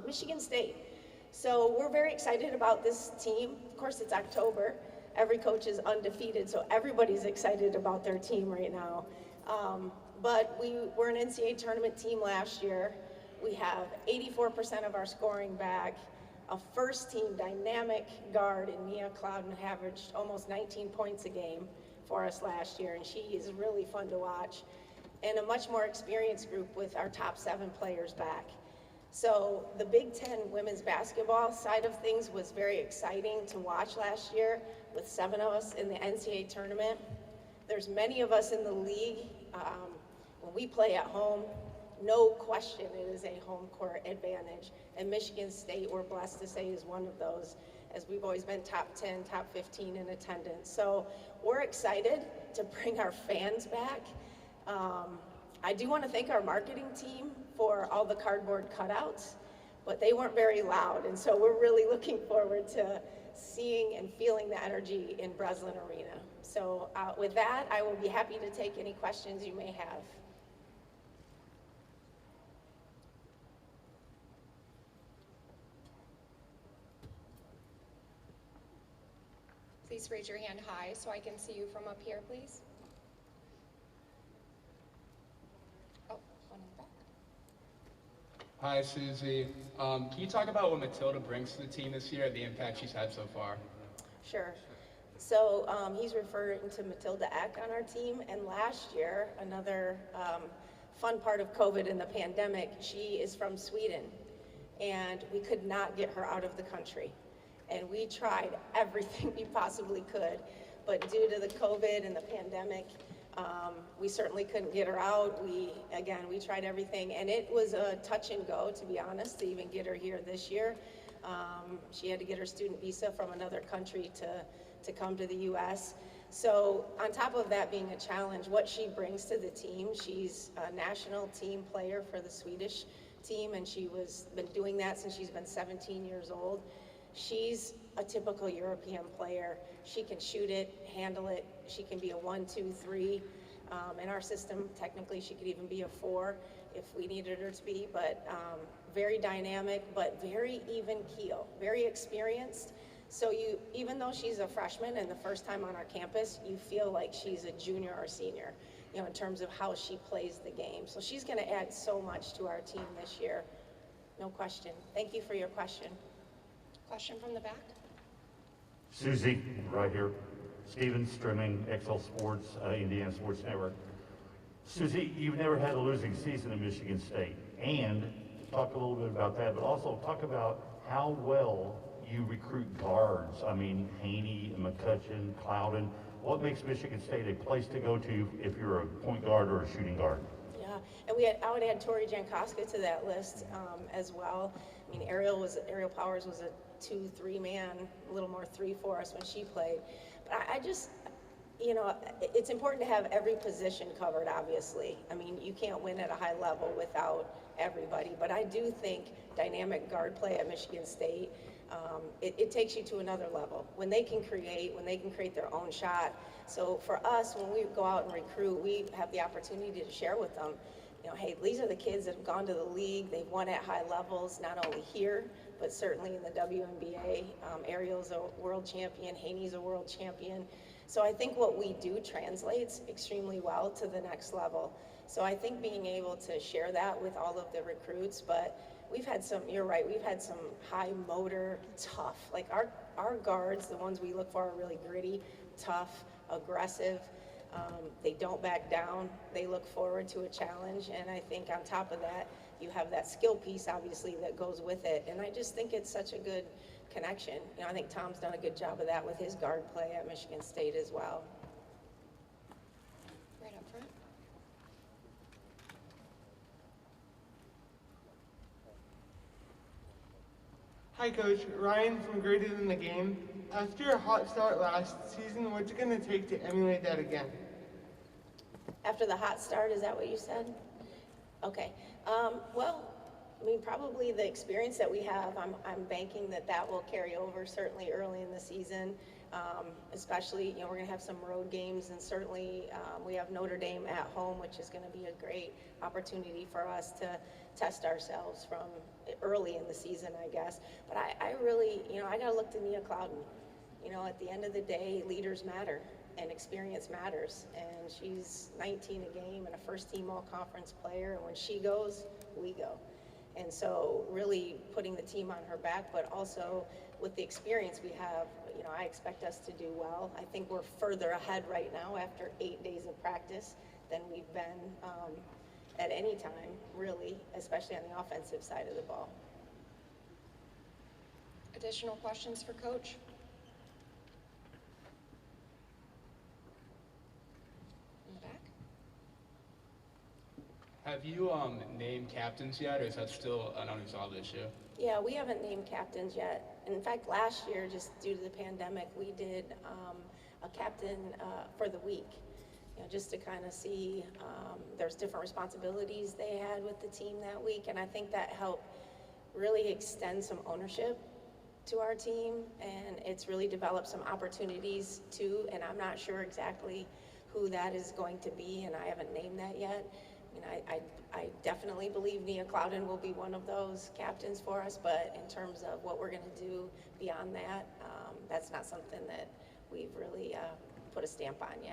Michigan State. So we're very excited about this team. Of course, it's October. Every coach is undefeated, so everybody's excited about their team right now. But we were an NCAA tournament team last year. We have 84% of our scoring back. A first-team dynamic guard in Mia Clouden averaged almost 19 points a game for us last year, and she is really fun to watch. And a much more experienced group with our top 7 players back. So the Big Ten women's basketball side of things was very exciting to watch last year with 7 of us in the NCAA tournament. There's many of us in the league. When we play at home, no question it is a home court advantage. And Michigan State, we're blessed to say, is one of those, as we've always been top 10, top 15 in attendance. So we're excited to bring our fans back. I do want to thank our marketing team for all the cardboard cutouts, but they weren't very loud. And so we're really looking forward to seeing and feeling the energy in Breslin Arena. So with that, I will be happy to take any questions you may have. Please raise your hand high so I can see you from up here, please. Oh, one in the back. Hi, Suzy. Can you talk about what Matilda brings to the team this year, the impact she's had so far? Sure. So he's referring to Matilda Ek on our team, and last year, another fun part of COVID and the pandemic, she is from Sweden, and we could not get her out of the country. And we tried everything we possibly could, but due to the COVID and the pandemic, we certainly couldn't get her out. We tried everything, and it was a touch and go, to be honest, to even get her here this year. She had to get her student visa from another country to come to the U.S. So on top of that being a challenge, what she brings to the team, she's a national team player for the Swedish team, and been doing that since she's been 17 years old. She's a typical European player. She can shoot it, handle it. She can be a 1, 2, 3. In our system, technically, she could even be a 4 if we needed her to be, but very dynamic, but very even keel, very experienced. So even though she's a freshman and the first time on our campus, you feel like she's a junior or senior, in terms of how she plays the game. So she's gonna add so much to our team this year. No question. Thank you for your question. Question from the back. Suzy, right here. Steven Strimming, XL Sports, Indiana Sports Network. Suzy, you've never had a losing season at Michigan State, and talk a little bit about that, but also talk about how well you recruit guards. I mean, Haney, McCutcheon, Clouden. What makes Michigan State a place to go to if you're a point guard or a shooting guard? Yeah, and I would add Tori Jankowska to that list as well. I mean, Ariel Powers was a 2-3 man, a little more 3 for us when she played. But I just, it's important to have every position covered, obviously. I mean, you can't win at a high level without everybody, but I do think dynamic guard play at Michigan State, it takes you to another level. When they can create their own shot. So for us, when we go out and recruit, we have the opportunity to share with them, hey, these are the kids that have gone to the league, they've won at high levels, not only here, but certainly in the WNBA. Ariel's a world champion, Haney's a world champion. So I think what we do translates extremely well to the next level. So I think being able to share that with all of the recruits, but you're right, we've had some high motor, tough, like our guards, the ones we look for are really gritty, tough, aggressive. They don't back down. They look forward to a challenge. And I think on top of that, you have that skill piece, obviously, that goes with it. And I just think it's such a good connection. I think Tom's done a good job of that with his guard play at Michigan State as well. Right up front. Hi, Coach. Ryan from Greater Than the Game. After your hot start last season, what's it going to take to emulate that again? After the hot start, is that what you said? Okay. Well, I mean, probably the experience that we have, I'm banking that will carry over certainly early in the season. especially, we're going to have some road games, and certainly we have Notre Dame at home, which is going to be a great opportunity for us to test ourselves from early in the season, I guess. But I really, I got to look to Nia Clouden. At the end of the day, leaders matter and experience matters. And she's 19 a game and a first-team all-conference player. And when she goes, we go. And so really putting the team on her back, but also with the experience we have, I expect us to do well. I think we're further ahead right now after 8 days of practice than we've been at any time, really, especially on the offensive side of the ball. Additional questions for Coach? In the back? Have you named captains yet, or is that still an unresolved issue? Yeah, we haven't named captains yet. In fact, last year, just due to the pandemic, we did a captain for the week, just to kind of see there's different responsibilities they had with the team that week, and I think that helped really extend some ownership to our team, and it's really developed some opportunities too, and I'm not sure exactly who that is going to be, and I haven't named that yet. I definitely believe Nia Clouden will be one of those captains for us, but in terms of what we're going to do beyond that, that's not something that we've really put a stamp on yet.